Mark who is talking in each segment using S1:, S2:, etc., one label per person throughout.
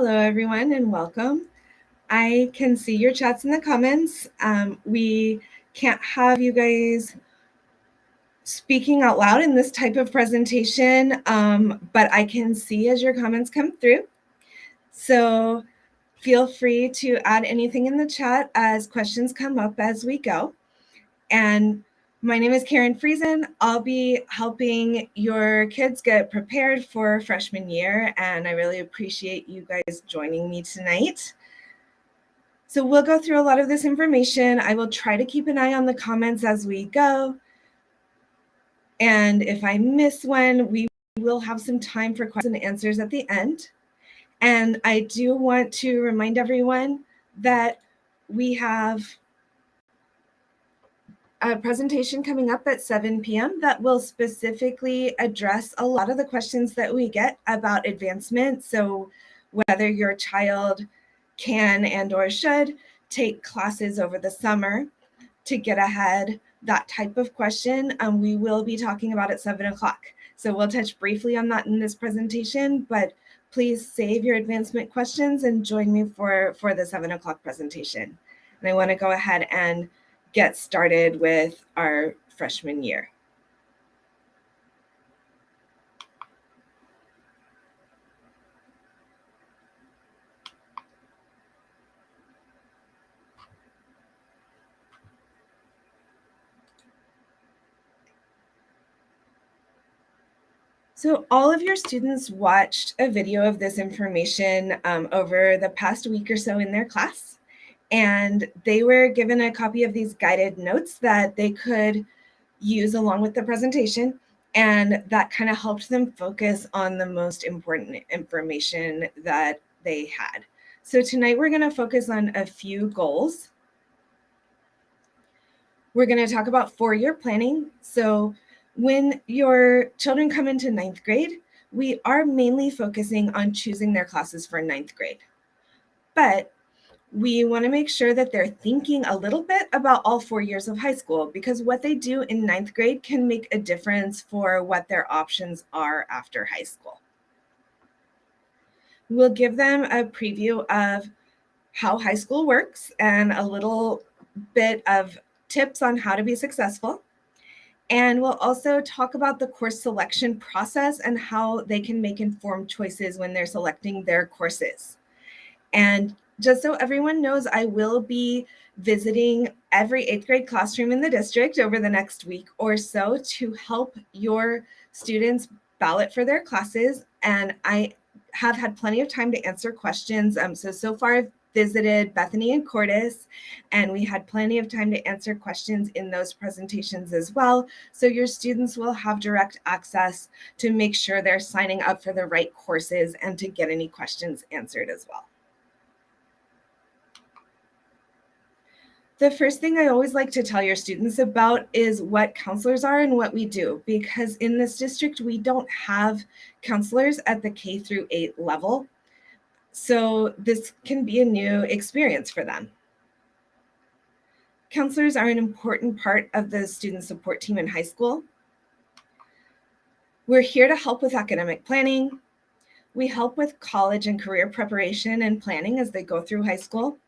S1: Hello, everyone, and welcome. I can see your chats in the comments. We can't have you guys speaking out loud in this type of presentation, but I can see as your comments come through. So feel free to add anything in the chat as questions come up as we go. And my name is Karen Friesen. I'll be helping your kids get prepared for freshman year, and I really appreciate you guys joining me tonight. So we'll go through a lot of this information. I will try to keep an eye on the comments as we go. And if I miss one, we will have some time for questions and answers at the end. And I do want to remind everyone that we have a presentation coming up at 7 p.m. that will specifically address a lot of the questions that we get about advancement. So whether your child can and or should take classes over the summer to get ahead, that type of question, we will be talking about at 7 o'clock. So we'll touch briefly on that in this presentation, but please save your advancement questions and join me for the 7 o'clock presentation. And I want to go ahead and get started with our freshman year. So all of your students watched a video of this information over the past week or so in their class, and they were given a copy of these guided notes that they could use along with the presentation, and that kind of helped them focus on the most important information that they had. So tonight we're going to focus on a few goals. We're going to talk about four-year planning. So when your children come into ninth grade, we are mainly focusing on choosing their classes for ninth grade. But we want to make sure that they're thinking a little bit about all 4 years of high school, because what they do in ninth grade can make a difference for what their options are after high school. We'll give them a preview of how high school works and a little bit of tips on how to be successful. And we'll also talk about the course selection process and how they can make informed choices when they're selecting their courses. And just so everyone knows, I will be visiting every 8th grade classroom in the district over the next week or so to help your students ballot for their classes. And I have had plenty of time to answer questions. So far I've visited Bethany and Cordis, and we had plenty of time to answer questions in those presentations as well. So your students will have direct access to make sure they're signing up for the right courses and to get any questions answered as well. The first thing I always like to tell your students about is what counselors are and what we do, because in this district, we don't have counselors at the K through 8 level. So this can be a new experience for them. Counselors are an important part of the student support team in high school. We're here to help with academic planning. We help with college and career preparation and planning as they go through high school.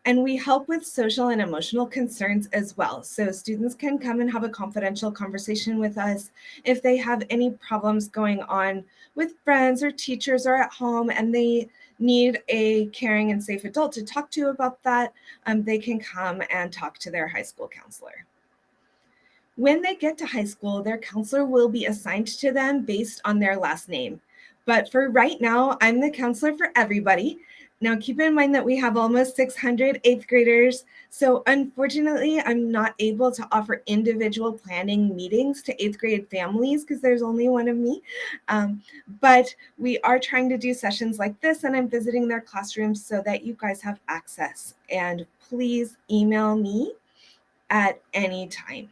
S1: And we help with social and emotional concerns as well. So students can come and have a confidential conversation with us if they have any problems going on with friends or teachers or at home, and they need a caring and safe adult to talk to about that. They can come and talk to their high school counselor. When they get to high school, their counselor will be assigned to them based on their last name. But for right now, I'm the counselor for everybody. Now, keep in mind that we have almost 600 8th graders. So unfortunately, I'm not able to offer individual planning meetings to 8th grade families because there's only one of me. But we are trying to do sessions like this, and I'm visiting their classrooms so that you guys have access. And please email me at any time.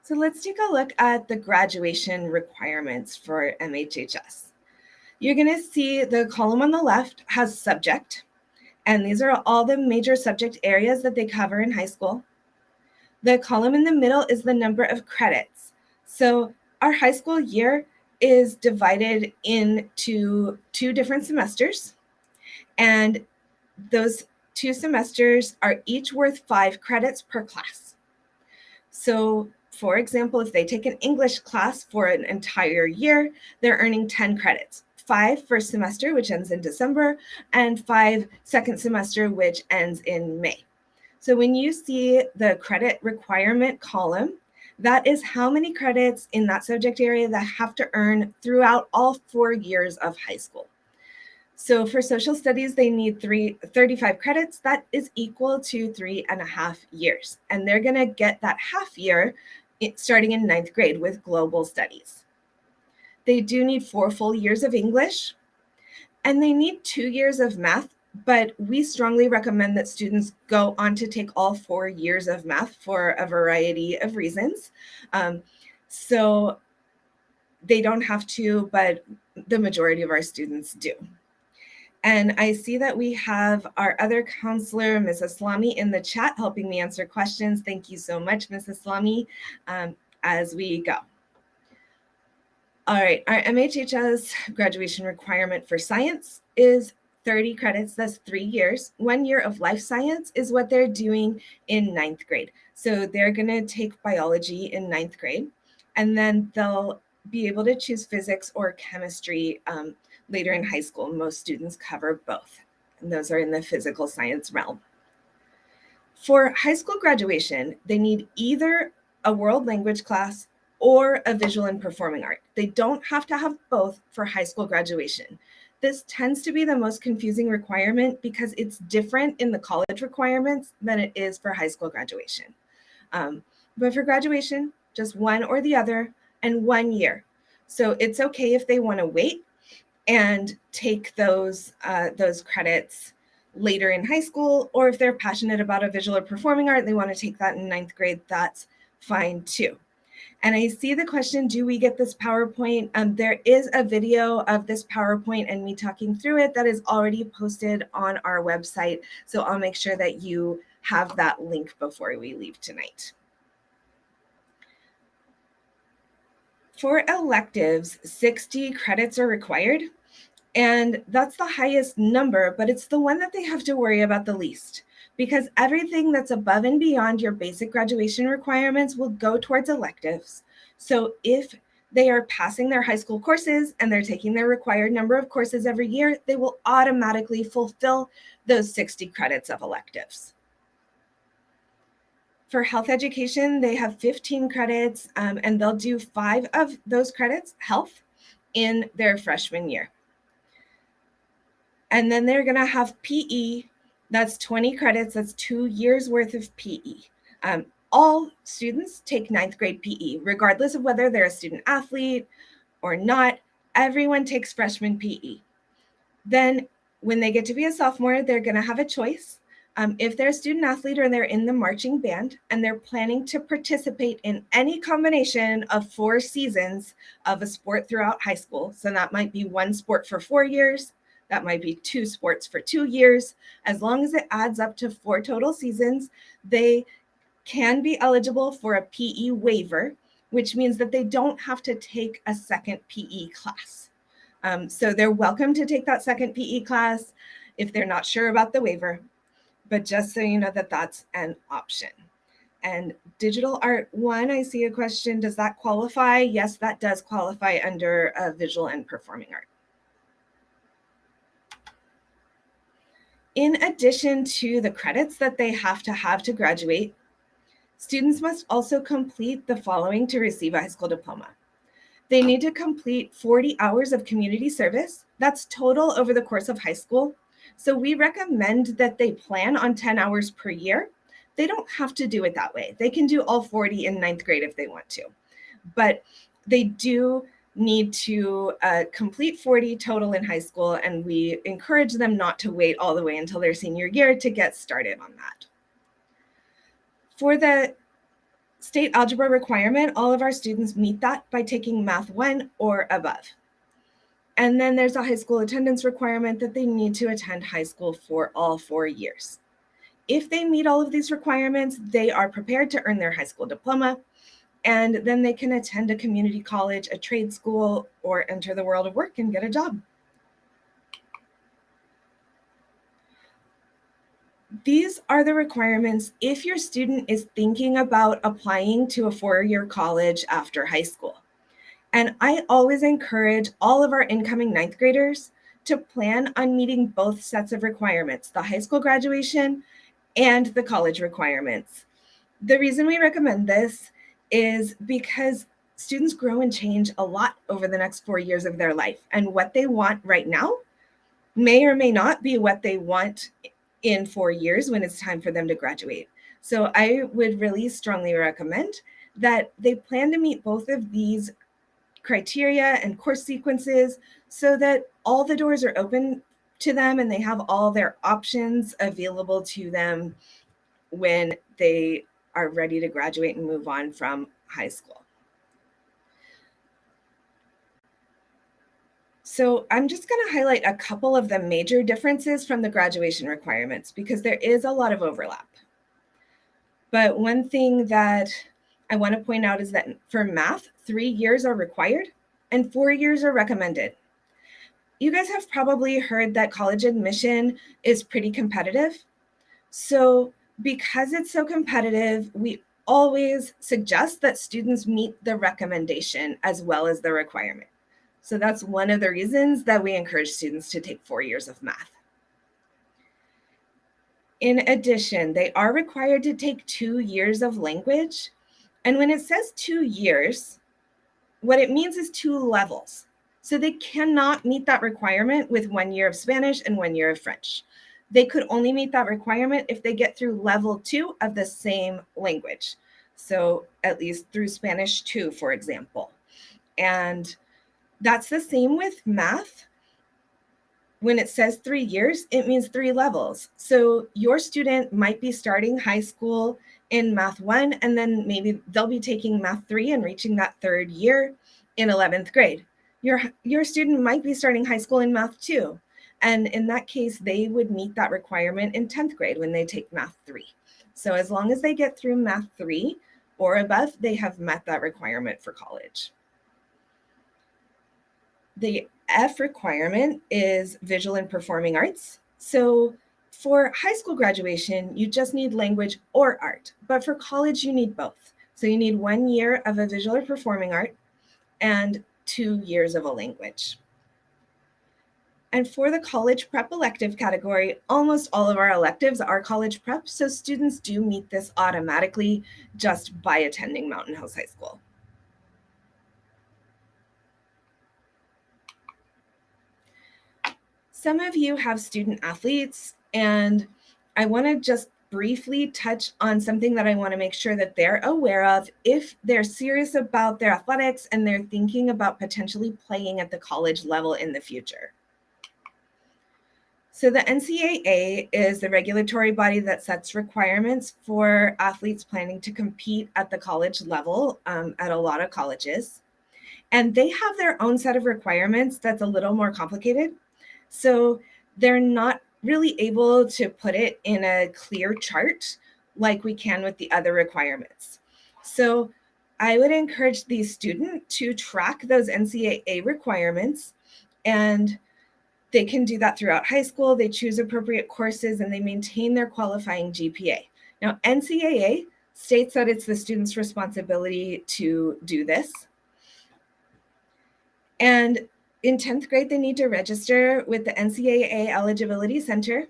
S1: So let's take a look at the graduation requirements for MHHS. You're going to see the column on the left has subject, and these are all the major subject areas that they cover in high school. The column in the middle is the number of credits. So our high school year is divided into 2 different semesters, and those 2 semesters are each worth 5 credits per class. So, for example, if they take an English class for an entire year, they're earning 10 credits. 5 first semester, which ends in December, and 5 second semester, which ends in May. So when you see the credit requirement column, that is how many credits in that subject area that have to earn throughout all 4 years of high school. So for social studies, they need 35 credits. That is equal to 3.5 years. And they're going to get that half year starting in 9th grade with global studies. They do need 4 full years of English, and they need 2 years of math, but we strongly recommend that students go on to take all 4 years of math for a variety of reasons. So they don't have to, but the majority of our students do. And I see that we have our other counselor, Mrs. Slami, in the chat helping me answer questions. Thank you so much, Mrs. Slami, as we go. All right, our MHHS graduation requirement for science is 30 credits, that's 3 years. 1 year of life science is what they're doing in 9th grade. So they're gonna take biology in 9th grade, and then they'll be able to choose physics or chemistry later in high school. Most students cover both, and those are in the physical science realm. For high school graduation, they need either a world language class or a visual and performing art. They don't have to have both for high school graduation. This tends to be the most confusing requirement because it's different in the college requirements than it is for high school graduation. But for graduation, just one or the other and 1 year. So it's okay if they want to wait and take those credits later in high school, or if they're passionate about a visual or performing art, they want to take that in 9th grade, that's fine too. And I see the question, do we get this PowerPoint? There is a video of this PowerPoint and me talking through it that is already posted on our website. So I'll make sure that you have that link before we leave tonight. For electives, 60 credits are required. And that's the highest number, but it's the one that they have to worry about the least, because everything that's above and beyond your basic graduation requirements will go towards electives. So if they are passing their high school courses and they're taking their required number of courses every year, they will automatically fulfill those 60 credits of electives. For health education, they have 15 credits, and they'll do 5 of those credits, health, in their freshman year. And then they're going to have PE. That's 20 credits. That's 2 years worth of PE. All students take 9th grade PE, regardless of whether they're a student athlete or not. Everyone takes freshman PE. Then when they get to be a sophomore, they're going to have a choice. If they're a student athlete or they're in the marching band and they're planning to participate in any combination of 4 seasons of a sport throughout high school, so that might be 1 sport for 4 years, that might be 2 sports for 2 years. As long as it adds up to 4 total seasons, they can be eligible for a PE waiver, which means that they don't have to take a second PE class. So they're welcome to take that second PE class if they're not sure about the waiver, but just so you know that that's an option. And digital art 1, I see a question, does that qualify? Yes, that does qualify under visual and performing art. In addition to the credits that they have to graduate, students must also complete the following to receive a high school diploma. They need to complete 40 hours of community service. That's total over the course of high school. So we recommend that they plan on 10 hours per year. They don't have to do it that way. They can do all 40 in 9th grade if they want to, but they do need to complete 40 total in high school, and we encourage them not to wait all the way until their senior year to get started on that. For the state algebra requirement, all of our students meet that by taking Math 1 or above. And then there's a high school attendance requirement that they need to attend high school for all 4 years. If they meet all of these requirements, they are prepared to earn their high school diploma. and then they can attend a community college, a trade school, or enter the world of work and get a job. These are the requirements if your student is thinking about applying to a four-year college after high school. And I always encourage all of our incoming ninth graders to plan on meeting both sets of requirements, the high school graduation and the college requirements. The reason we recommend this is because students grow and change a lot over the next 4 years of their life, and what they want right now may or may not be what they want in 4 years when it's time for them to graduate. So I would really strongly recommend that they plan to meet both of these criteria and course sequences so that all the doors are open to them and they have all their options available to them when they are ready to graduate and move on from high school. So I'm just going to highlight a couple of the major differences from the graduation requirements because there is a lot of overlap. But one thing that I want to point out is that for math, 3 years are required and 4 years are recommended. You guys have probably heard that college admission is pretty competitive. So because it's so competitive, we always suggest that students meet the recommendation as well as the requirement. So that's one of the reasons that we encourage students to take 4 years of math. In addition, they are required to take 2 years of language. And when it says 2 years, what it means is 2 levels. So they cannot meet that requirement with 1 year of Spanish and 1 year of French. They could only meet that requirement if they get through level 2 of the same language. So at least through Spanish 2, for example. And that's the same with math. When it says 3 years, it means 3 levels. So your student might be starting high school in math 1, and then maybe they'll be taking math 3 and reaching that 3rd year in 11th grade. Your student might be starting high school in math 2. And in that case, they would meet that requirement in 10th grade when they take math 3. So as long as they get through math 3 or above, they have met that requirement for college. The F requirement is visual and performing arts. So for high school graduation, you just need language or art, but for college, you need both. So you need 1 year of a visual or performing art and 2 years of a language. And for the college prep elective category, almost all of our electives are college prep, so students do meet this automatically just by attending Mountain House High School. Some of you have student athletes, and I want to just briefly touch on something that I want to make sure that they're aware of if they're serious about their athletics and they're thinking about potentially playing at the college level in the future. So the NCAA is the regulatory body that sets requirements for athletes planning to compete at the college level at a lot of colleges. And they have their own set of requirements that's a little more complicated. So they're not really able to put it in a clear chart like we can with the other requirements. So I would encourage the student to track those NCAA requirements, and they can do that throughout high school. They choose appropriate courses and they maintain their qualifying GPA. Now, NCAA states that it's the student's responsibility to do this. And in 10th grade, they need to register with the NCAA Eligibility Center.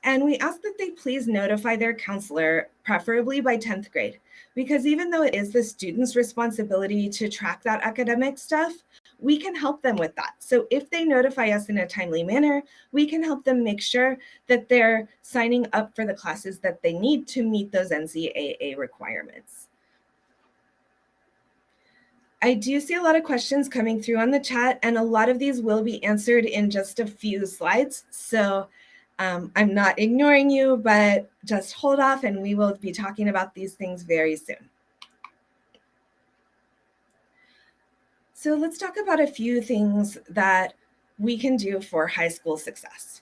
S1: And we ask that they please notify their counselor, preferably by 10th grade, because even though it is the student's responsibility to track that academic stuff, we can help them with that. So if they notify us in a timely manner, we can help them make sure that they're signing up for the classes that they need to meet those NCAA requirements. I do see a lot of questions coming through on the chat, and a lot of these will be answered in just a few slides. So I'm not ignoring you, but just hold off and we will be talking about these things very soon. So let's talk about a few things that we can do for high school success.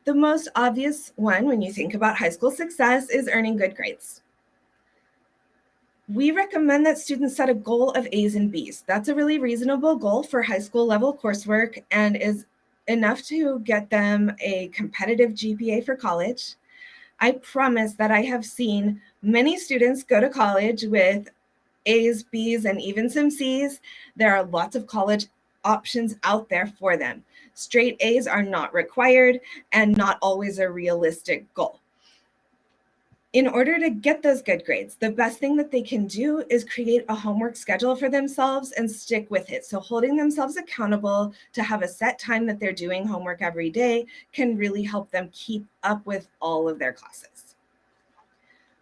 S1: The most obvious one when you think about high school success is earning good grades. We recommend that students set a goal of A's and B's. That's a really reasonable goal for high school level coursework and is enough to get them a competitive GPA for college. I promise that I have seen many students go to college with A's, B's, and even some C's. There are lots of college options out there for them. Straight A's are not required and not always a realistic goal. In order to get those good grades, the best thing that they can do is create a homework schedule for themselves and stick with it. So holding themselves accountable to have a set time that they're doing homework every day can really help them keep up with all of their classes.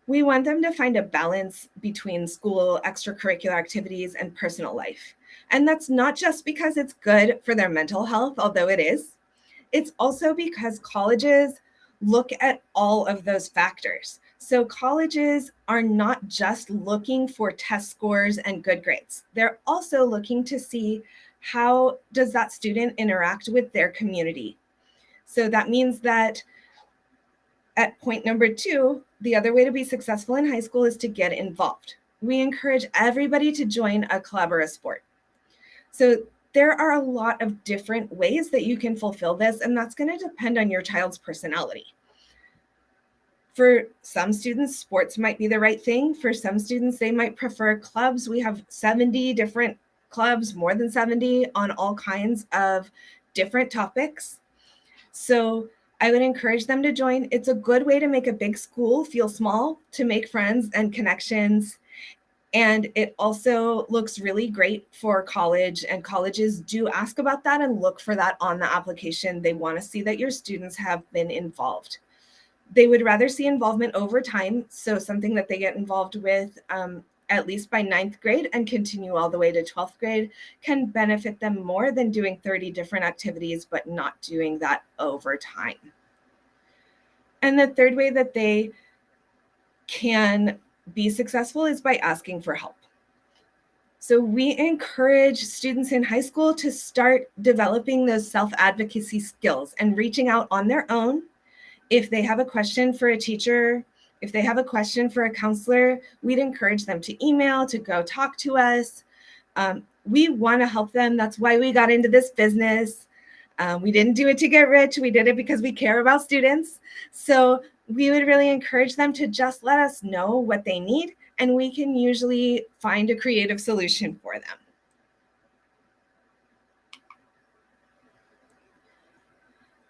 S1: We want them to find a balance between school, extracurricular activities, and personal life. And that's not just because it's good for their mental health, although it is. It's also because colleges look at all of those factors. So colleges are not just looking for test scores and good grades. They're also looking to see how does that student interact with their community. So that means that at point number 2, the other way to be successful in high school is to get involved. We encourage everybody to join a club or a sport. So there are a lot of different ways that you can fulfill this, and that's going to depend on your child's personality. For some students, sports might be the right thing. For some students, they might prefer clubs. We have 70 different clubs, more than 70, on all kinds of different topics. So I would encourage them to join. It's a good way to make a big school feel small, to make friends and connections. And it also looks really great for college, and colleges do ask about that and look for that on the application. They want to see that your students have been involved. They would rather see involvement over time, so something that they get involved with at least by 9th grade and continue all the way to 12th grade can benefit them more than doing 30 different activities but not doing that over time. And the third way that they can be successful is by asking for help. So we encourage students in high school to start developing those self-advocacy skills and reaching out on their own. If they have a question for a teacher, if they have a question for a counselor, we'd encourage them to email, to go talk to us. We want to help them. That's why we got into this business. We didn't do it to get rich. We did it because we care about students. So we would really encourage them to just let us know what they need, and we can usually find a creative solution for them.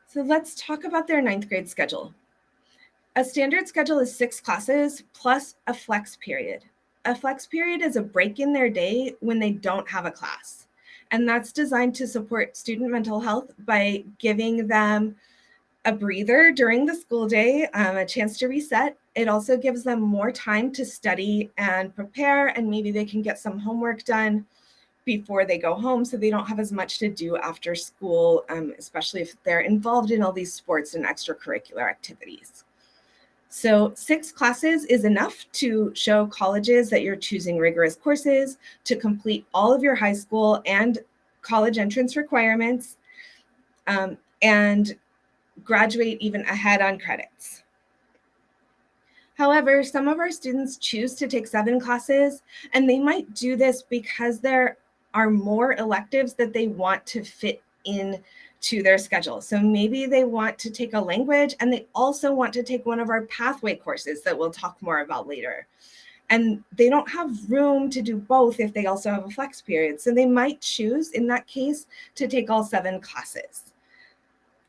S1: So let's talk about their 9th grade schedule. A standard schedule is 6 classes plus a flex period. A flex period is a break in their day when they don't have a class. And that's designed to support student mental health by giving them a breather during the school day, a chance to reset. It also gives them more time to study and prepare, and maybe they can get some homework done before they go home so they don't have as much to do after school, especially if they're involved in all these sports and extracurricular activities. So 6 classes is enough to show colleges that you're choosing rigorous courses, to complete all of your high school and college entrance requirements, and graduate even ahead on credits. However, some of our students choose to take 7 classes, and they might do this because there are more electives that they want to fit in to their schedule. So maybe they want to take a language and they also want to take one of our pathway courses that we'll talk more about later. And they don't have room to do both if they also have a flex period. So they might choose, in that case, to take all 7 classes.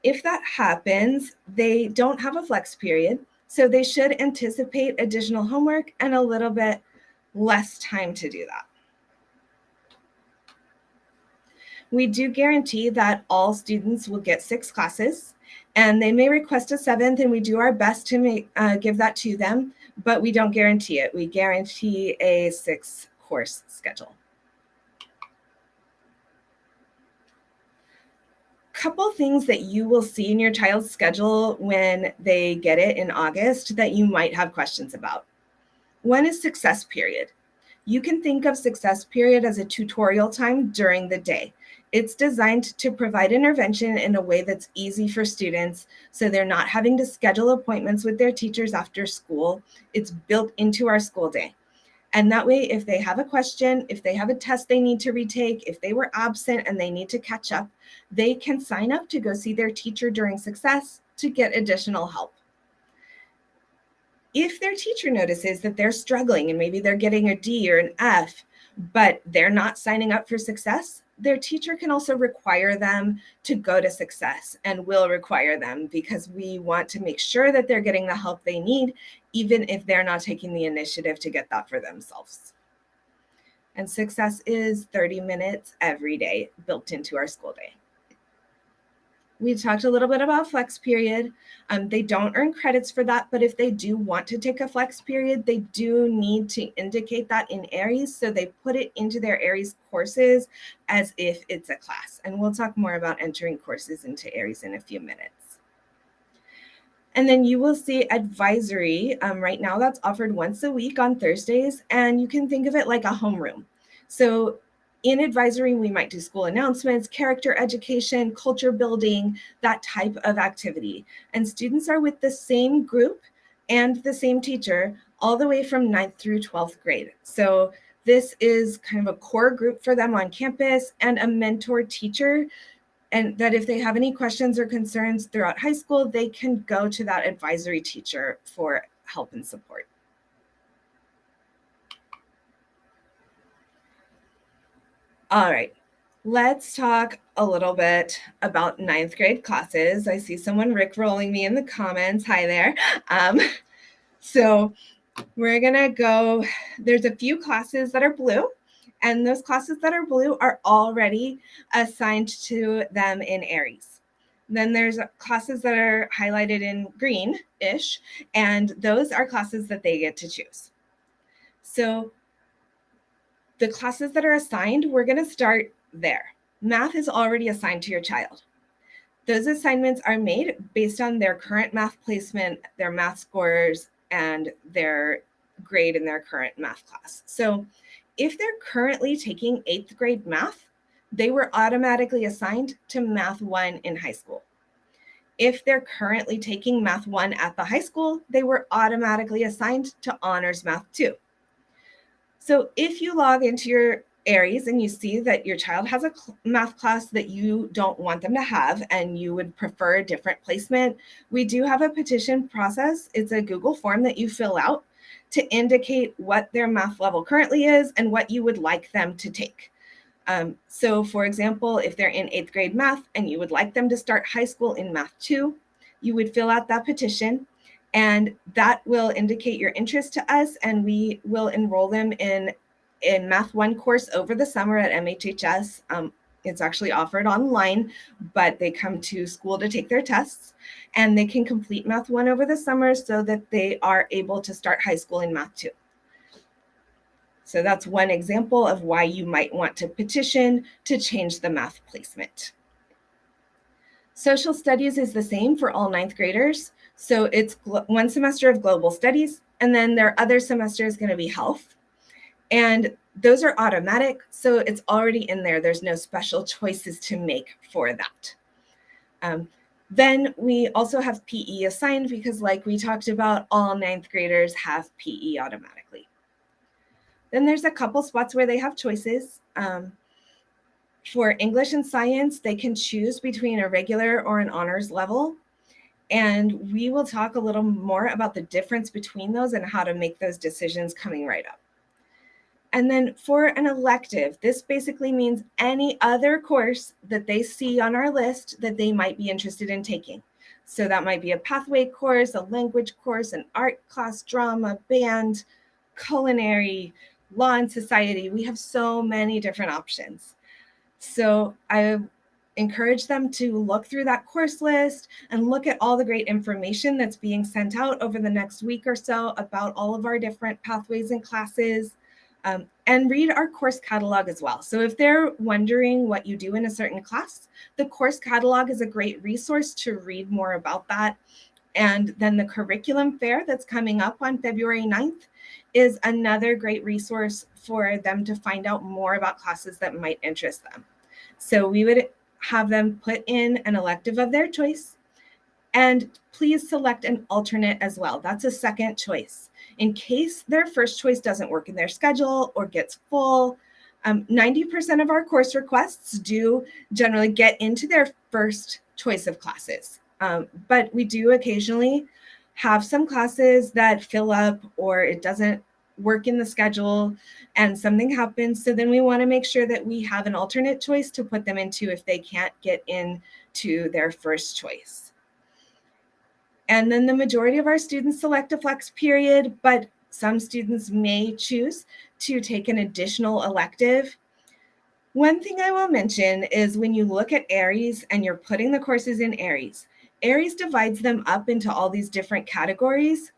S1: If that happens, they don't have a flex period, so they should anticipate additional homework and a little bit less time to do that. We do guarantee that all students will get 6 classes, and they may request a 7th, and we do our best to give that to them, but we don't guarantee it. We guarantee a 6-course schedule. Couple things that you will see in your child's schedule when they get it in August that you might have questions about. One is success period. You can think of success period as a tutorial time during the day. It's designed to provide intervention in a way that's easy for students, so they're not having to schedule appointments with their teachers after school. It's built into our school day. And that way, if they have a question, if they have a test they need to retake, if they were absent and they need to catch up, they can sign up to go see their teacher during Success to get additional help. If their teacher notices that they're struggling and maybe they're getting a D or an F, but they're not signing up for Success, their teacher can also require them to go to Success, and will require them, because we want to make sure that they're getting the help they need, even if they're not taking the initiative to get that for themselves. And Success is 30 minutes every day built into our school day. We talked a little bit about flex period. They don't earn credits for that, but if they do want to take a flex period, they do need to indicate that in Aries. So they put it into their Aries courses as if it's a class. And we'll talk more about entering courses into Aries in a few minutes. And then you will see advisory. Right now that's offered once a week on Thursdays, and you can think of it like a homeroom. So in advisory, we might do school announcements, character education, culture building, that type of activity. And students are with the same group and the same teacher all the way from 9th through 12th grade. So this is kind of a core group for them on campus, and a mentor teacher, and that if they have any questions or concerns throughout high school, they can go to that advisory teacher for help and support. All right, let's talk a little bit about 9th grade classes. I see someone rickrolling me in the comments. Hi there. So we're gonna go, there's a few classes that are blue, and those classes that are blue are already assigned to them in Aries. Then there's classes that are highlighted in green-ish, and those are classes that they get to choose. So the classes that are assigned, we're going to start there. Math is already assigned to your child. Those assignments are made based on their current math placement, their math scores, and their grade in their current math class. So if they're currently taking 8th grade math, they were automatically assigned to Math 1 in high school. If they're currently taking Math 1 at the high school, they were automatically assigned to Honors Math 2. So if you log into your Aries and you see that your child has a math class that you don't want them to have and you would prefer a different placement, we do have a petition process. It's a Google form that you fill out to indicate what their math level currently is and what you would like them to take. So for example, if they're in 8th grade math and you would like them to start high school in Math 2, you would fill out that petition, and that will indicate your interest to us, and we will enroll them in Math 1 course over the summer at MHHS. It's actually offered online, but they come to school to take their tests, and they can complete Math 1 over the summer so that they are able to start high school in Math 2. So that's one example of why you might want to petition to change the math placement. Social studies is the same for all 9th graders. So it's one semester of global studies, and then their other semester is going to be health. And those are automatic, so it's already in there. There's no special choices to make for that. Then we also have PE assigned because, like we talked about, all 9th graders have PE automatically. Then there's a couple spots where they have choices. For English and science, they can choose between a regular or an honors level. And we will talk a little more about the difference between those and how to make those decisions coming right up. And then for an elective, this basically means any other course that they see on our list that they might be interested in taking. So that might be a pathway course, a language course, an art class, drama, band, culinary, law and society. We have so many different options. So I encourage them to look through that course list and look at all the great information that's being sent out over the next week or so about all of our different pathways and classes, and read our course catalog as well. So if they're wondering what you do in a certain class, the course catalog is a great resource to read more about that. And then the curriculum fair that's coming up on February 9th is another great resource for them to find out more about classes that might interest them. So we would have them put in an elective of their choice, And please select an alternate as well. That's a second choice. In case their first choice doesn't work in their schedule or gets full, 90% of our course requests do generally get into their first choice of classes. But we do occasionally have some classes that fill up or it doesn't work in the schedule and something happens. So then we want to make sure that we have an alternate choice to put them into if they can't get into their first choice. And then the majority of our students select a flex period, but some students may choose to take an additional elective. One thing I will mention is when you look at Aries and you're putting the courses in Aries divides them up into all these different categories.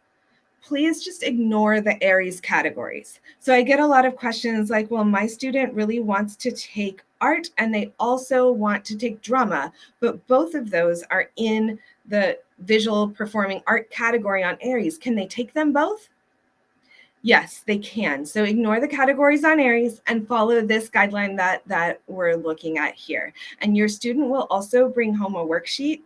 S1: Please just ignore the Aries categories. So I get a lot of questions like, well, my student really wants to take art and they also want to take drama, but both of those are in the visual performing art category on Aries. Can they take them both? Yes, they can. So ignore the categories on Aries and follow this guideline that we're looking at here. And your student will also bring home a worksheet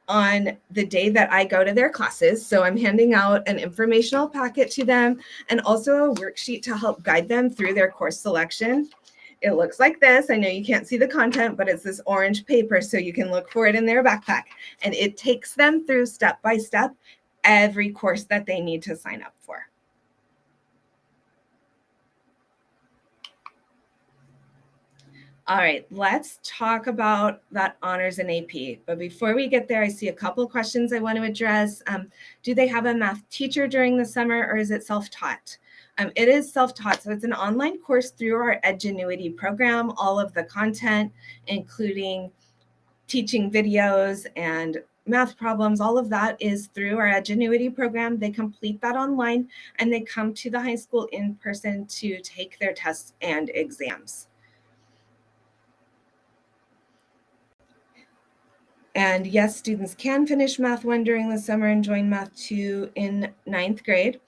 S1: on the day that I go to their classes. So I'm handing out an informational packet to them and also a worksheet to help guide them through their course selection. It looks like this. I know you can't see the content, but it's this orange paper so you can look for it in their backpack. And it takes them through step by step every course that they need to sign up for. All right, let's talk about that honors and AP. But before we get there, I see a couple of questions I want to address. Do they have a math teacher during the summer or is it self-taught? It is self-taught, so it's an online course through our Edgenuity program. All of the content, including teaching videos and math problems, all of that is through our Edgenuity program. They complete that online and they come to the high school in person to take their tests and exams. And yes, students can finish Math 1 during the summer and join Math 2 in 9th grade.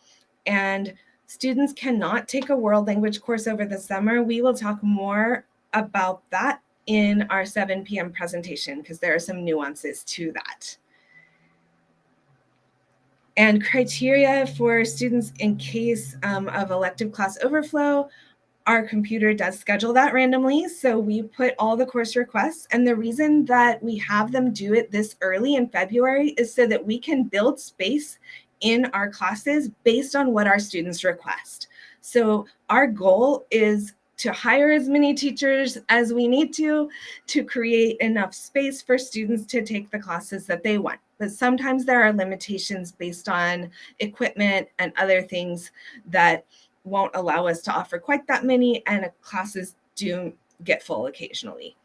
S1: And students cannot take a world language course over the summer. We will talk more about that in our 7 p.m. presentation because there are some nuances to that. And criteria for students in case of elective class overflow. Our computer does schedule that randomly, so we put all the course requests. And the reason that we have them do it this early in February is so that we can build space in our classes based on what our students request. So our goal is to hire as many teachers as we need to create enough space for students to take the classes that they want. But sometimes there are limitations based on equipment and other things that won't allow us to offer quite that many, and classes do get full occasionally.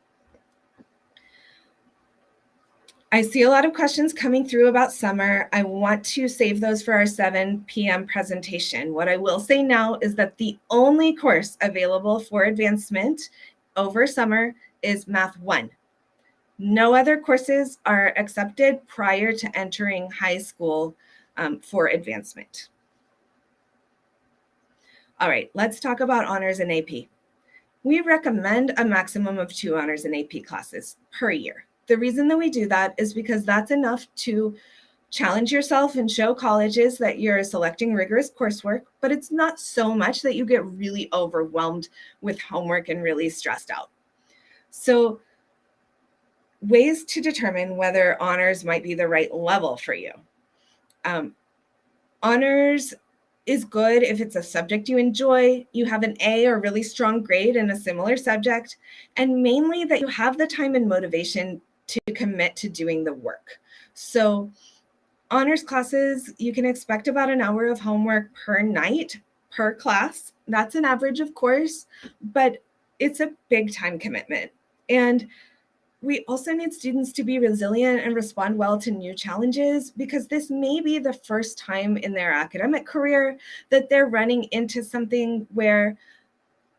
S1: I see a lot of questions coming through about summer. I want to save those for our 7 p.m. presentation. What I will say now is that the only course available for advancement over summer is Math 1. No other courses are accepted prior to entering high school for advancement. All right, let's talk about honors and AP. We recommend a maximum of 2 honors and AP classes per year. The reason that we do that is because that's enough to challenge yourself and show colleges that you're selecting rigorous coursework, but it's not so much that you get really overwhelmed with homework and really stressed out. So ways to determine whether honors might be the right level for you. Honors is good if it's a subject you enjoy, you have an A or really strong grade in a similar subject, and mainly that you have the time and motivation to commit to doing the work. So honors classes, you can expect about an hour of homework per night, per class. That's an average, of course, but it's a big time commitment. And we also need students to be resilient and respond well to new challenges because this may be the first time in their academic career that they're running into something where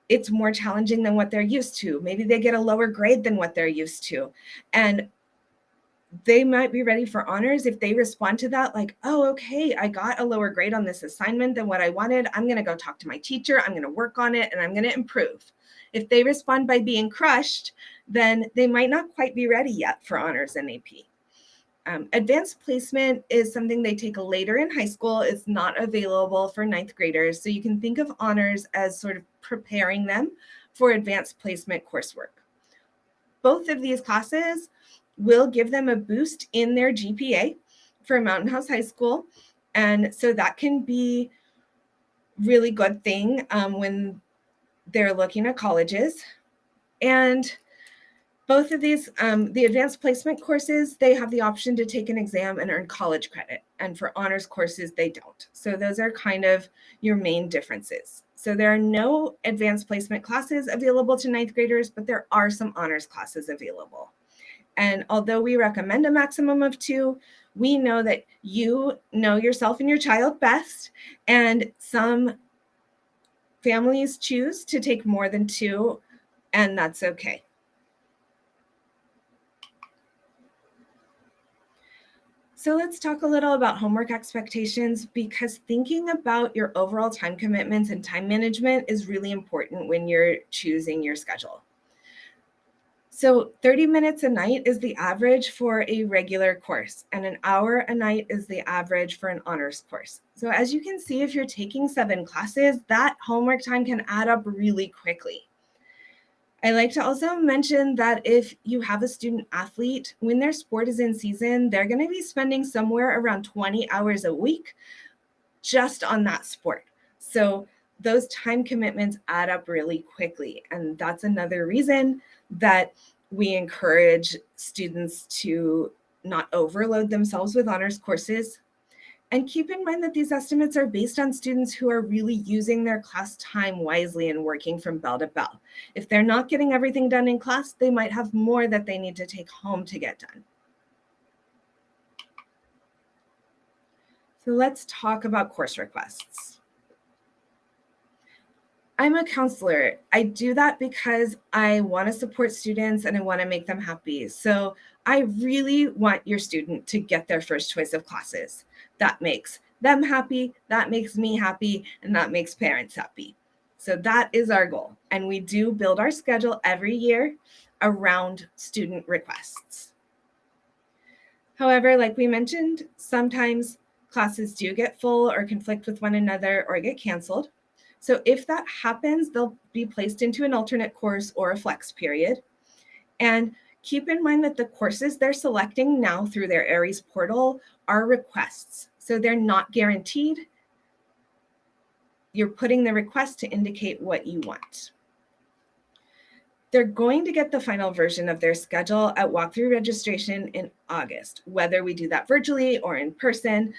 S1: it's more challenging than what they're used to. Maybe they get a lower grade than what they're used to. And they might be ready for honors if they respond to that like, oh, okay, I got a lower grade on this assignment than what I wanted. I'm going to go talk to my teacher. I'm going to work on it and I'm going to improve. If they respond by being crushed, then they might not quite be ready yet for honors and AP. Advanced placement is something they take later in high school. It's not available for ninth graders. So you can think of honors as sort of preparing them for advanced placement coursework. Both of these classes will give them a boost in their GPA for Mountain House High School. And so that can be really good thing when they're looking at colleges. And both of these, the advanced placement courses, they have the option to take an exam and earn college credit. And for honors courses, they don't. So those are kind of your main differences. So there are no advanced placement classes available to ninth graders, but there are some honors classes available. And although we recommend a maximum of 2, we know that you know yourself and your child best, and some families choose to take more than 2, and that's okay. So let's talk a little about homework expectations, because thinking about your overall time commitments and time management is really important when you're choosing your schedule. So 30 minutes a night is the average for a regular course, and an hour a night is the average for an honors course. So as you can see, if you're taking 7 classes, that homework time can add up really quickly. I like to also mention that if you have a student athlete, when their sport is in season, they're going to be spending somewhere around 20 hours a week just on that sport. So those time commitments add up really quickly. And that's another reason that we encourage students to not overload themselves with honors courses. And keep in mind that these estimates are based on students who are really using their class time wisely and working from bell to bell. If they're not getting everything done in class, they might have more that they need to take home to get done. So let's talk about course requests. I'm a counselor. I do that because I want to support students and I want to make them happy. So I really want your student to get their first choice of classes. That makes them happy, that makes me happy, and that makes parents happy. So that is our goal. And we do build our schedule every year around student requests. However, like we mentioned, sometimes classes do get full or conflict with one another or get canceled. So if that happens, they'll be placed into an alternate course or a flex period. And keep in mind that the courses they're selecting now through their Aries portal are requests. So they're not guaranteed. You're putting the request to indicate what you want. They're going to get the final version of their schedule at walkthrough registration in August, whether we do that virtually or in person.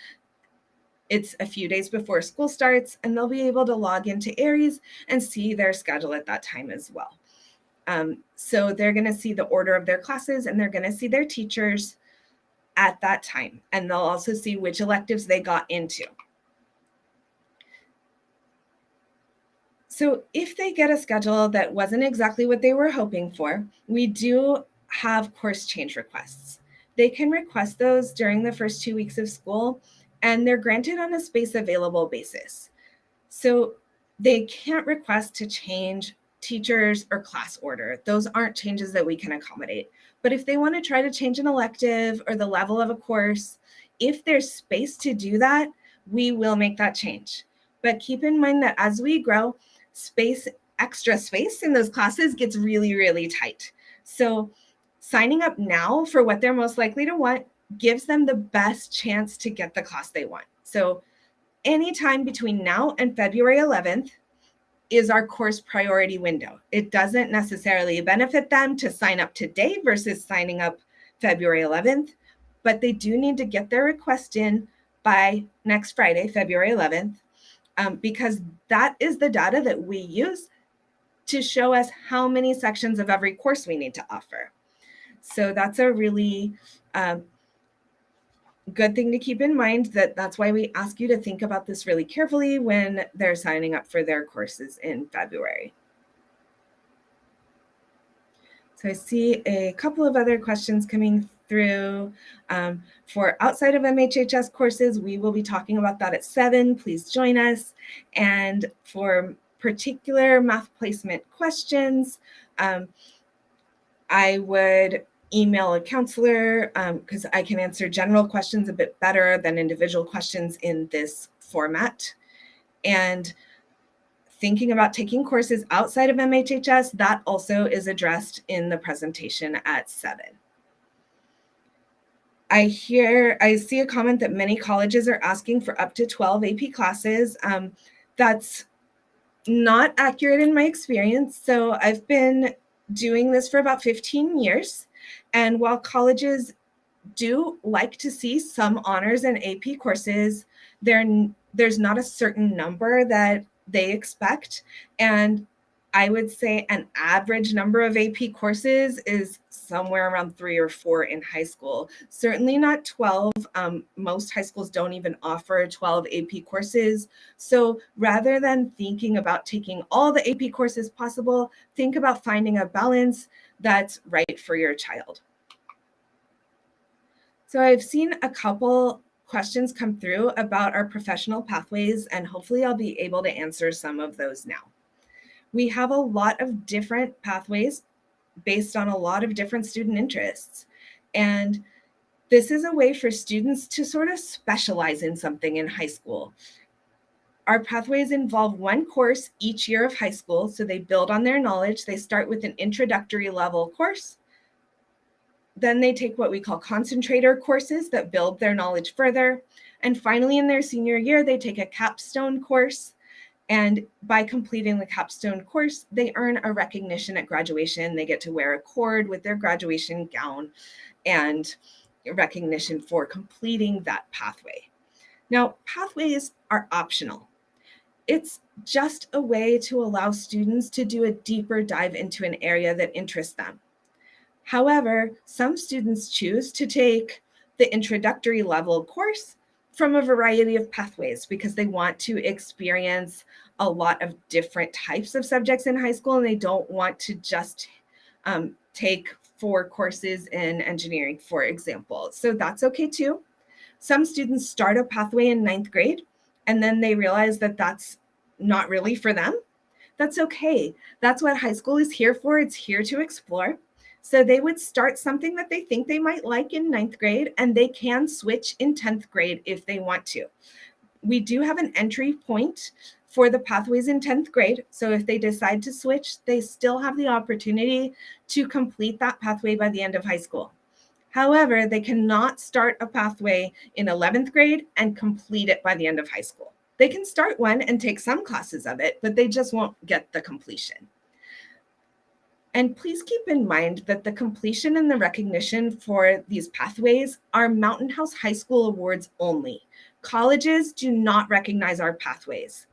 S1: It's a few days before school starts, and they'll be able to log into Aries and see their schedule at that time as well. So they're going to see the order of their classes, and they're going to see their teachers at that time. And they'll also see which electives they got into. So if they get a schedule that wasn't exactly what they were hoping for, we do have course change requests. They can request those during the first 2 weeks of school, and they're granted on a space available basis. So they can't request to change teachers or class order. Those aren't changes that we can accommodate. But if they want to try to change an elective or the level of a course, if there's space to do that, we will make that change. But keep in mind that as we grow, extra space in those classes gets really, really tight. So signing up now for what they're most likely to want gives them the best chance to get the class they want. So anytime between now and February 11th is our course priority window. It doesn't necessarily benefit them to sign up today versus signing up February 11th, but they do need to get their request in by next Friday, February 11th, because that is the data that we use to show us how many sections of every course we need to offer. So that's a really good thing to keep in mind. That's why we ask you to think about this really carefully when they're signing up for their courses in February. So I see a couple of other questions coming through. For outside of MHHS courses, we will be talking about that at 7. Please join us. And for particular math placement questions, I would email a counselor because I can answer general questions a bit better than individual questions in this format. And thinking about taking courses outside of MHHS, that also is addressed in the presentation at 7. I see a comment that many colleges are asking for up to 12 AP classes. That's not accurate in my experience. So I've been doing this for about 15 years. And while colleges do like to see some honors and AP courses, there's not a certain number that they expect. And I would say an average number of AP courses is somewhere around 3 or 4 in high school. Certainly not 12. Most high schools don't even offer 12 AP courses. So rather than thinking about taking all the AP courses possible, think about finding a balance that's right for your child. So I've seen a couple questions come through about our professional pathways, and hopefully I'll be able to answer some of those now. We have a lot of different pathways based on a lot of different student interests. And this is a way for students to sort of specialize in something in high school. Our pathways involve one course each year of high school, so they build on their knowledge. They start with an introductory level course. Then they take what we call concentrator courses that build their knowledge further. And finally, in their senior year, they take a capstone course. And by completing the capstone course, they earn a recognition at graduation. They get to wear a cord with their graduation gown and recognition for completing that pathway. Now, pathways are optional. It's just a way to allow students to do a deeper dive into an area that interests them. However, some students choose to take the introductory level course from a variety of pathways because they want to experience a lot of different types of subjects in high school, and they don't want to just take 4 courses in engineering, for example. So that's okay too. Some students start a pathway in 9th grade, and then they realize that that's not really for them. That's okay. That's what high school is here for. It's here to explore. So they would start something that they think they might like in 9th grade, and they can switch in 10th grade if they want to. We do have an entry point for the pathways in 10th grade. So if they decide to switch, they still have the opportunity to complete that pathway by the end of high school. However, they cannot start a pathway in 11th grade and complete it by the end of high school. They can start one and take some classes of it, but they just won't get the completion. And please keep in mind that the completion and the recognition for these pathways are Mountain House High School awards only. Colleges do not recognize our pathways.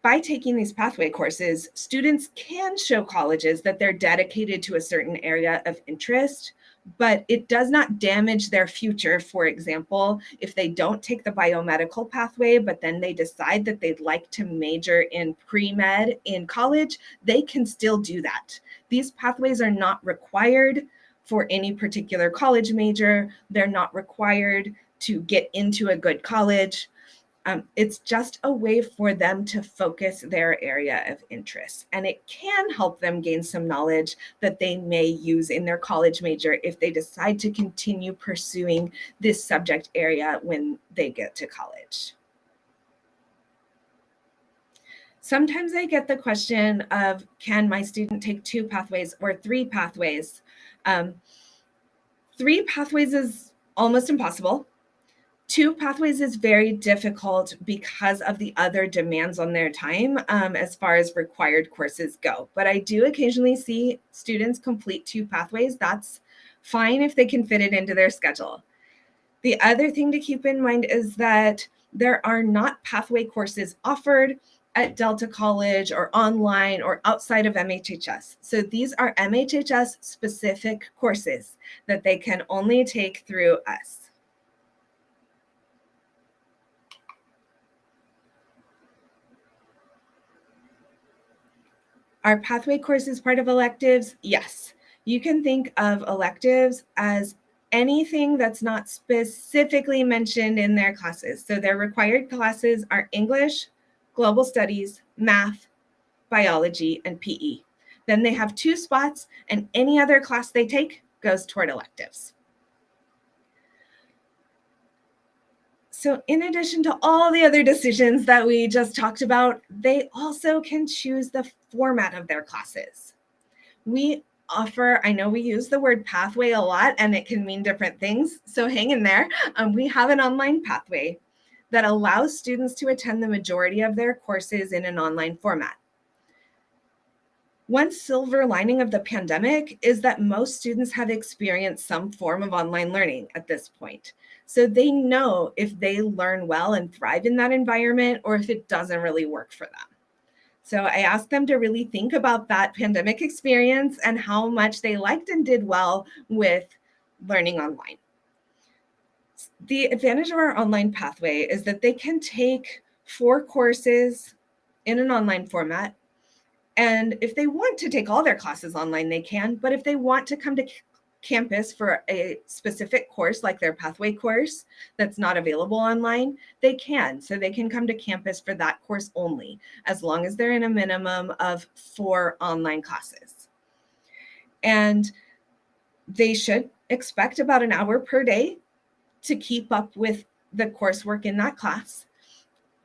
S1: By taking these pathway courses, students can show colleges that they're dedicated to a certain area of interest, but it does not damage their future. For example, if they don't take the biomedical pathway, but then they decide that they'd like to major in pre-med in college, they can still do that. These pathways are not required for any particular college major. They're not required to get into a good college. It's just a way for them to focus their area of interest, and it can help them gain some knowledge that they may use in their college major if they decide to continue pursuing this subject area when they get to college. Sometimes I get the question of, can my student take 2 pathways or 3 pathways? 3 pathways is almost impossible. 2 pathways is very difficult because of the other demands on their time as far as required courses go. But I do occasionally see students complete 2 pathways. That's fine if they can fit it into their schedule. The other thing to keep in mind is that there are not pathway courses offered at Delta College or online or outside of MHHS. So these are MHHS specific courses that they can only take through us. Are pathway courses part of electives? Yes. You can think of electives as anything that's not specifically mentioned in their classes. So their required classes are English, global studies, math, biology, and PE. Then they have 2 spots, and any other class they take goes toward electives. So in addition to all the other decisions that we just talked about, they also can choose the format of their classes. We offer, I know we use the word pathway a lot and it can mean different things, so hang in there. We have an online pathway that allows students to attend the majority of their courses in an online format. One silver lining of the pandemic is that most students have experienced some form of online learning at this point. So they know if they learn well and thrive in that environment or if it doesn't really work for them. So I asked them to really think about that pandemic experience and how much they liked and did well with learning online. The advantage of our online pathway is that they can take 4 courses in an online format. And if they want to take all their classes online, they can. But if they want to come to campus for a specific course, like their pathway course that's not available online, they can. So they can come to campus for that course only, as long as they're in a minimum of 4 online classes. And they should expect about an hour per day to keep up with the coursework in that class.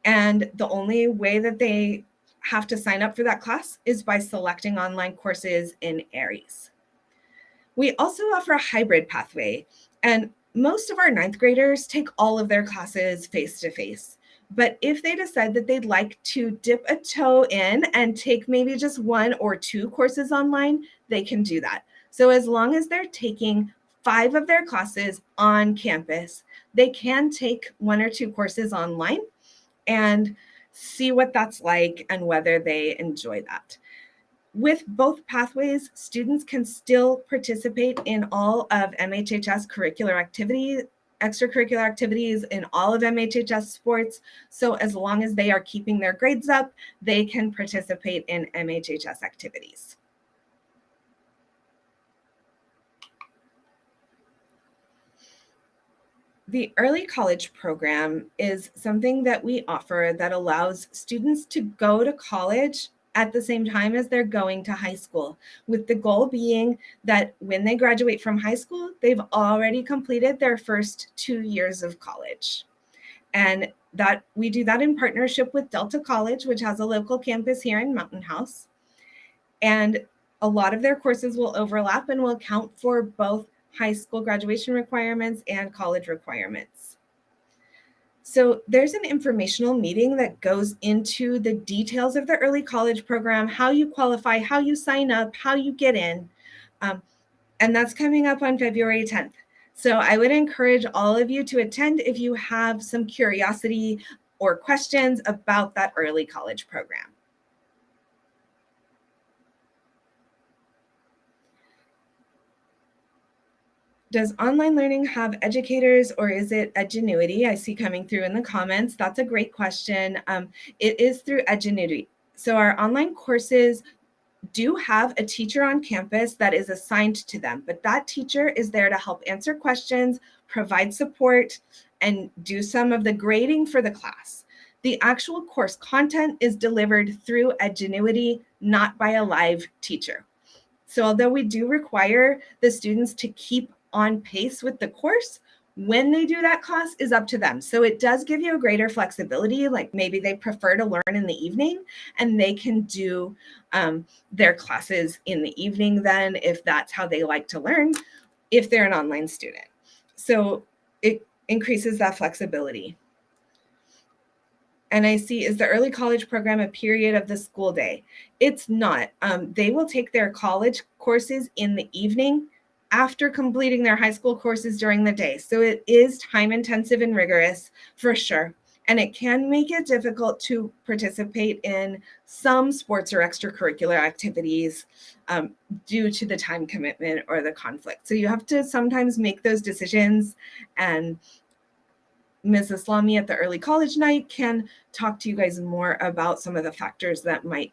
S1: And the only way that they have to sign up for that class is by selecting online courses in Aries. We also offer a hybrid pathway, and most of our 9th graders take all of their classes face-to-face. But if they decide that they'd like to dip a toe in and take maybe just 1 or 2 courses online, they can do that. So as long as they're taking 5 of their classes on campus, they can take 1 or 2 courses online and see what that's like and whether they enjoy that. With both pathways, students can still participate in all of MHHS extracurricular activities in all of MHHS sports. So as long as they are keeping their grades up, they can participate in MHHS activities. The early college program is something that we offer that allows students to go to college at the same time as they're going to high school, with the goal being that when they graduate from high school, they've already completed their first 2 years of college. And that we do that in partnership with Delta College, which has a local campus here in Mountain House. And a lot of their courses will overlap and will count for both high school graduation requirements and college requirements. So there's an informational meeting that goes into the details of the early college program, how you qualify, how you sign up, how you get in. And that's coming up on February 10th. So I would encourage all of you to attend if you have some curiosity or questions about that early college program. Does online learning have educators or is it Edgenuity? I see coming through in the comments. That's a great question. It is through Edgenuity. So our online courses do have a teacher on campus that is assigned to them, but that teacher is there to help answer questions, provide support, and do some of the grading for the class. The actual course content is delivered through Edgenuity, not by a live teacher. So although we do require the students to keep on pace with the course, when they do that class is up to them. So it does give you a greater flexibility, like maybe they prefer to learn in the evening and they can do their classes in the evening then if that's how they like to learn, if they're an online student. So it increases that flexibility. And I see, is the early college program a period of the school day? It's not. They will take their college courses in the evening after completing their high school courses during the day. So it is time intensive and rigorous for sure. And it can make it difficult to participate in some sports or extracurricular activities due to the time commitment or the conflict. So you have to sometimes make those decisions, and Ms. Islami at the early college night can talk to you guys more about some of the factors that might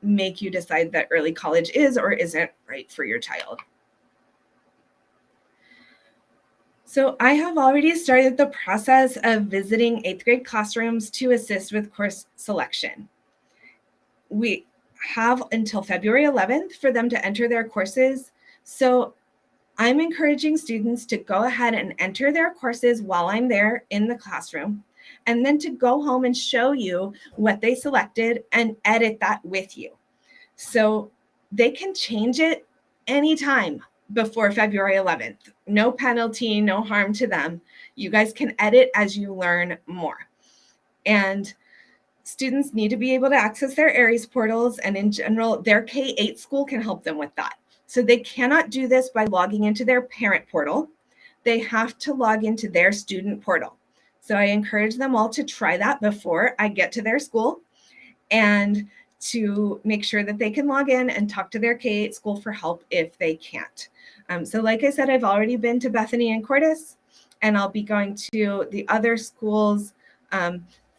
S1: make you decide that early college is or isn't right for your child. So I have already started the process of visiting 8th grade classrooms to assist with course selection. We have until February 11th for them to enter their courses. So I'm encouraging students to go ahead and enter their courses while I'm there in the classroom, and then to go home and show you what they selected and edit that with you. So they can change it anytime before February 11th. No penalty, no harm to them. You guys can edit as you learn more. And students need to be able to access their Aries portals, and in general, their K-8 school can help them with that. So they cannot do this by logging into their parent portal. They have to log into their student portal. So I encourage them all to try that before I get to their school, and to make sure that they can log in and talk to their K-8 school for help if they can't. So like I said, I've already been to Bethany and Cordis, and I'll be going to the other schools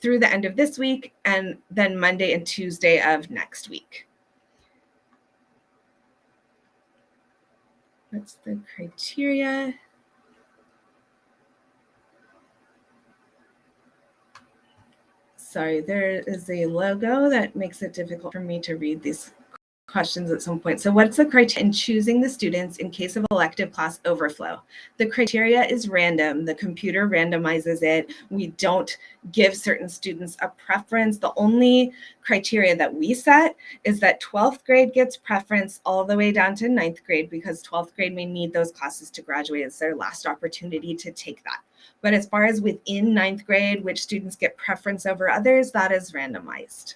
S1: through the end of this week, and then Monday and Tuesday of next week. What's the criteria? Sorry, there is a logo that makes it difficult for me to read these questions at some point. So what's the criteria in choosing the students in case of elective class overflow? The criteria is random. The computer randomizes it. We don't give certain students a preference. The only criteria that we set is that 12th grade gets preference all the way down to 9th grade, because 12th grade may need those classes to graduate. It's their last opportunity to take that. But as far as within 9th grade, which students get preference over others, that is randomized.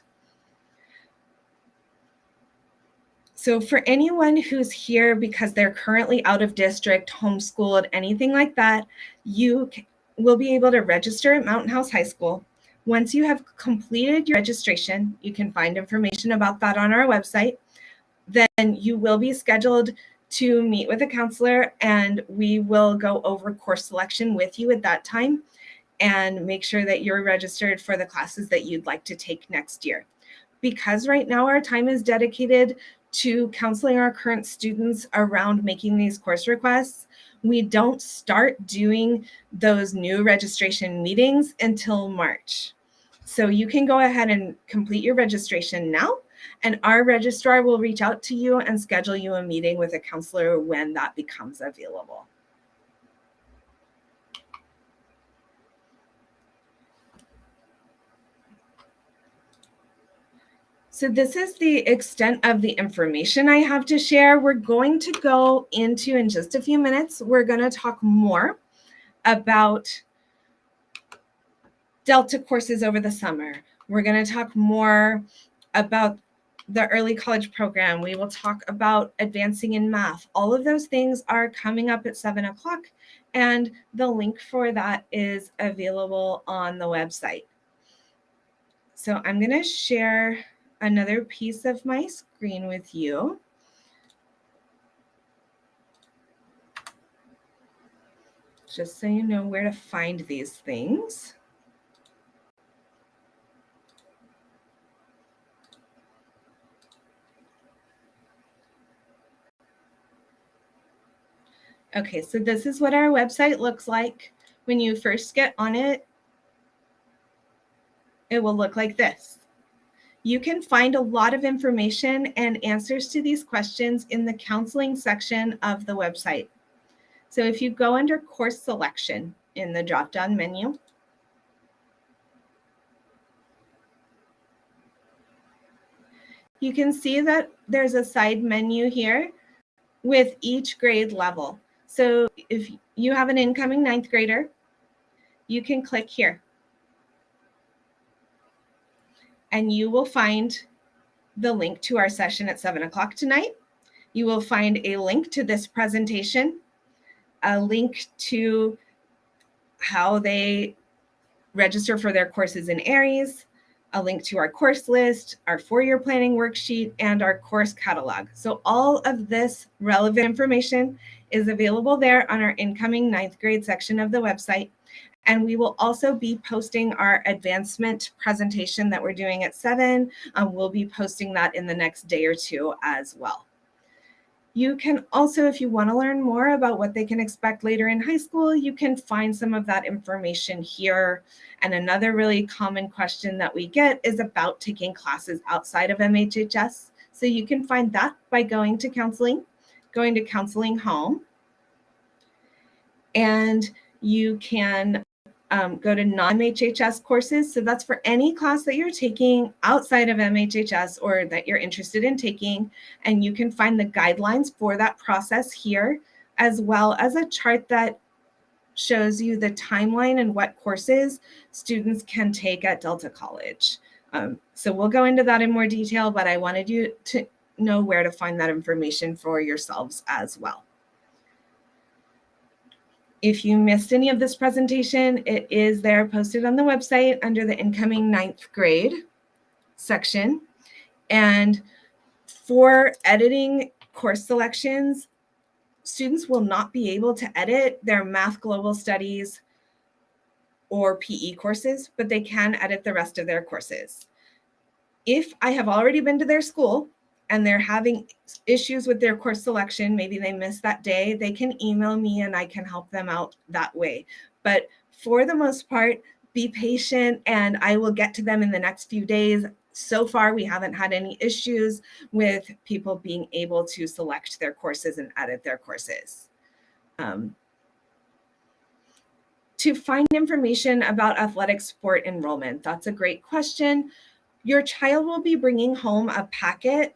S1: So for anyone who's here because they're currently out of district, homeschooled, anything like that, you will be able to register at Mountain House High School. Once you have completed your registration, you can find information about that on our website. Then you will be scheduled to meet with a counselor, and we will go over course selection with you at that time and make sure that you're registered for the classes that you'd like to take next year. Because right now our time is dedicated to counseling our current students around making these course requests, we don't start doing those new registration meetings until March. So you can go ahead and complete your registration now, and our registrar will reach out to you and schedule you a meeting with a counselor when that becomes available. So this is the extent of the information I have to share. We're going to go into, in just a few minutes, we're going to talk more about Delta courses over the summer. We're going to talk more about the early college program. We will talk about advancing in math. All of those things are coming up at 7 o'clock, and the link for that is available on the website. So I'm going to share another piece of my screen with you. Just so you know where to find these things. Okay, so this is what our website looks like. When you first get on it, it will look like this. You can find a lot of information and answers to these questions in the counseling section of the website. So if you go under course selection in the drop-down menu, you can see that there's a side menu here with each grade level. So if you have an incoming 9th grader, you can click here, and you will find the link to our session at 7 o'clock tonight. You will find a link to this presentation, a link to how they register for their courses in Aries, a link to our course list, our 4-year planning worksheet, and our course catalog. So all of this relevant information is available there on our incoming 9th grade section of the website. And we will also be posting our advancement presentation that we're doing at 7. We'll be posting that in the next day or two as well. You can also, if you want to learn more about what they can expect later in high school, you can find some of that information here. And another really common question that we get is about taking classes outside of MHHS. So you can find that by going to counseling home, and you can go to non-MHHS courses. So that's for any class that you're taking outside of MHHS or that you're interested in taking. And you can find the guidelines for that process here, as well as a chart that shows you the timeline and what courses students can take at Delta College. So we'll go into that in more detail, but I wanted you to know where to find that information for yourselves as well. If you missed any of this presentation, it is there posted on the website under the incoming 9th grade section. And for editing course selections, students will not be able to edit their Math Global Studies or PE courses, but they can edit the rest of their courses. If I have already been to their school and they're having issues with their course selection, maybe they missed that day, they can email me and I can help them out that way. But for the most part, be patient and I will get to them in the next few days. So far, we haven't had any issues with people being able to select their courses and edit their courses. To find information about athletic sport enrollment, that's a great question. Your child will be bringing home a packet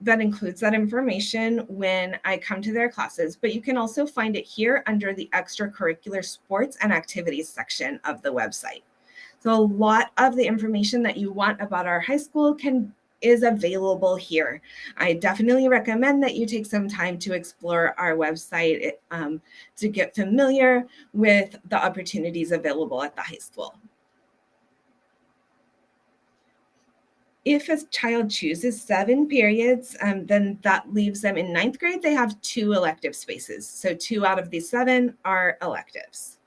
S1: that includes that information when I come to their classes, but you can also find it here under the extracurricular sports and activities section of the website. So a lot of the information that you want about our high school is available here. I definitely recommend that you take some time to explore our website to get familiar with the opportunities available at the high school. If a child chooses 7 periods, then that leaves them in 9th grade. They have 2 elective spaces. So 2 out of these 7 are electives.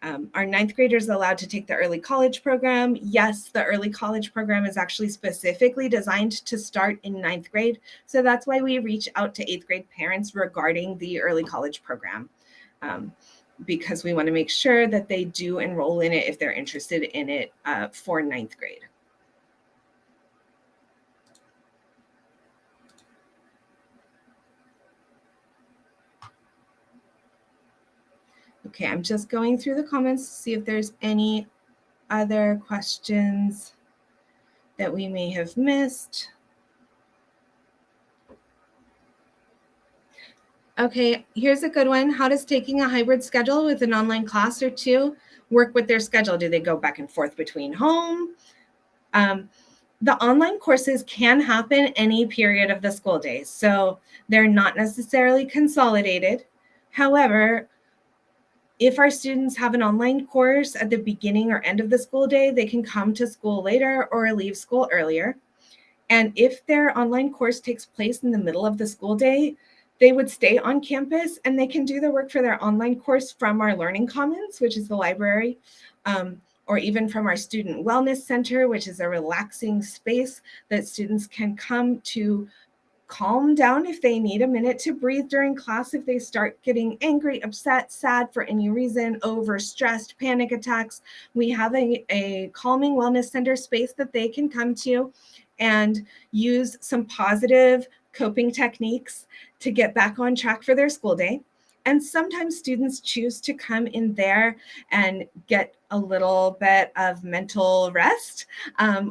S1: Our 9th graders are allowed to take the early college program. Yes, the early college program is actually specifically designed to start in 9th grade. So that's why we reach out to 8th grade parents regarding the early college program, because we want to make sure that they do enroll in it if they're interested in it for 9th grade. Okay, I'm just going through the comments to see if there's any other questions that we may have missed. Okay, here's a good one. How does taking a hybrid schedule with an online class or 2 work with their schedule? Do they go back and forth between home? The online courses can happen any period of the school day, so they're not necessarily consolidated. However, if our students have an online course at the beginning or end of the school day, they can come to school later or leave school earlier. And if their online course takes place in the middle of the school day, they would stay on campus and they can do the work for their online course from our Learning Commons, which is the library, or even from our Student Wellness Center, which is a relaxing space that students can come to calm down if they need a minute to breathe during class, if they start getting angry, upset, sad for any reason, overstressed, panic attacks. We have a calming wellness center space that they can come to and use some positive coping techniques to get back on track for their school day. And sometimes students choose to come in there and get a little bit of mental rest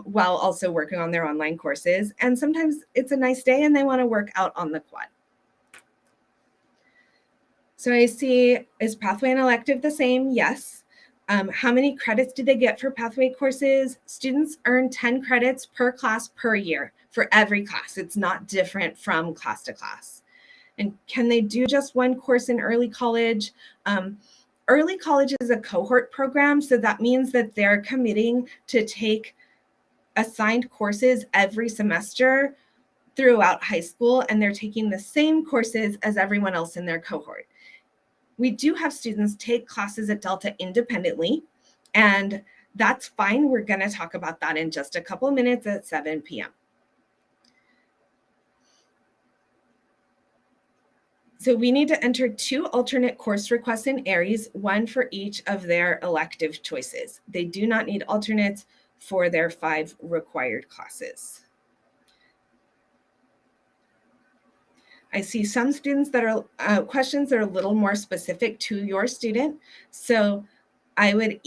S1: while also working on their online courses. And sometimes it's a nice day and they want to work out on the quad. So I see, is Pathway and Elective the same? Yes. How many credits do they get for Pathway courses? Students earn 10 credits per class per year for every class. It's not different from class to class. And can they do just one course in early college? Early college is a cohort program, so that means that they're committing to take assigned courses every semester throughout high school, and they're taking the same courses as everyone else in their cohort. We do have students take classes at Delta independently, and that's fine. We're going to talk about that in just a couple of minutes at 7 p.m. So we need to enter 2 alternate course requests in Aries, 1 for each of their elective choices. They do not need alternates for their 5 required classes. I see some students that are questions that are a little more specific to your student. So I would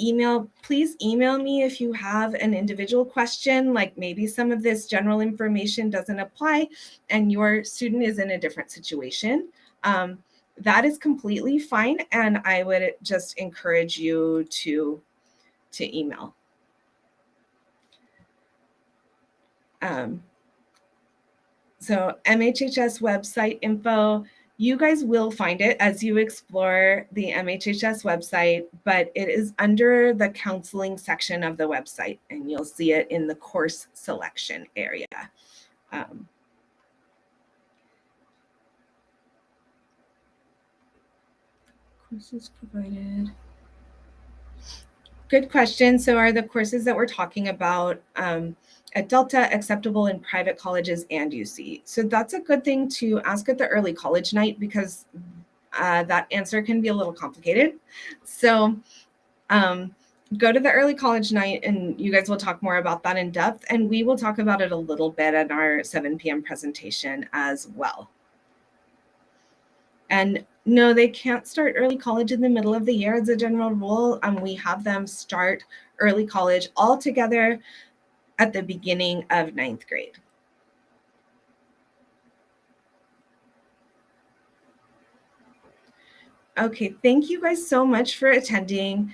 S1: please email me if you have an individual question, like maybe some of this general information doesn't apply and your student is in a different situation. That is completely fine. And I would just encourage you to email. So MHHS website info, you guys will find it as you explore the MHHS website, but it is under the counseling section of the website, and you'll see it in the course selection area. Courses provided. Good question. So are the courses that we're talking about at Delta acceptable in private colleges and UC? So that's a good thing to ask at the early college night, because that answer can be a little complicated. So go to the early college night and you guys will talk more about that in depth. And we will talk about it a little bit at our 7 p.m. presentation as well. And no, they can't start early college in the middle of the year as a general rule. We have them start early college all together at the beginning of 9th grade. Okay, thank you guys so much for attending.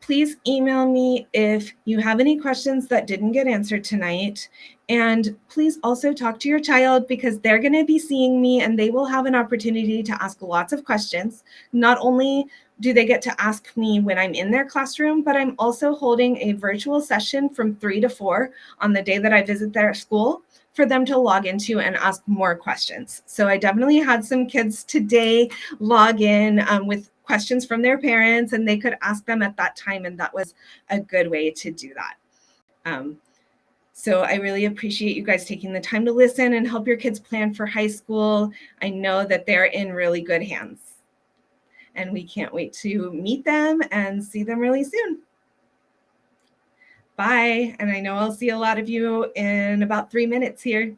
S1: Please email me if you have any questions that didn't get answered tonight. And please also talk to your child, because they're going to be seeing me and they will have an opportunity to ask lots of questions. Not only do they get to ask me when I'm in their classroom, but I'm also holding a virtual session from 3 to 4 on the day that I visit their school for them to log into and ask more questions. So I definitely had some kids today log in with questions from their parents, and they could ask them at that time, and that was a good way to do that. So I really appreciate you guys taking the time to listen and help your kids plan for high school. I know that they're in really good hands, and we can't wait to meet them and see them really soon. Bye. And I know I'll see a lot of you in about 3 minutes here.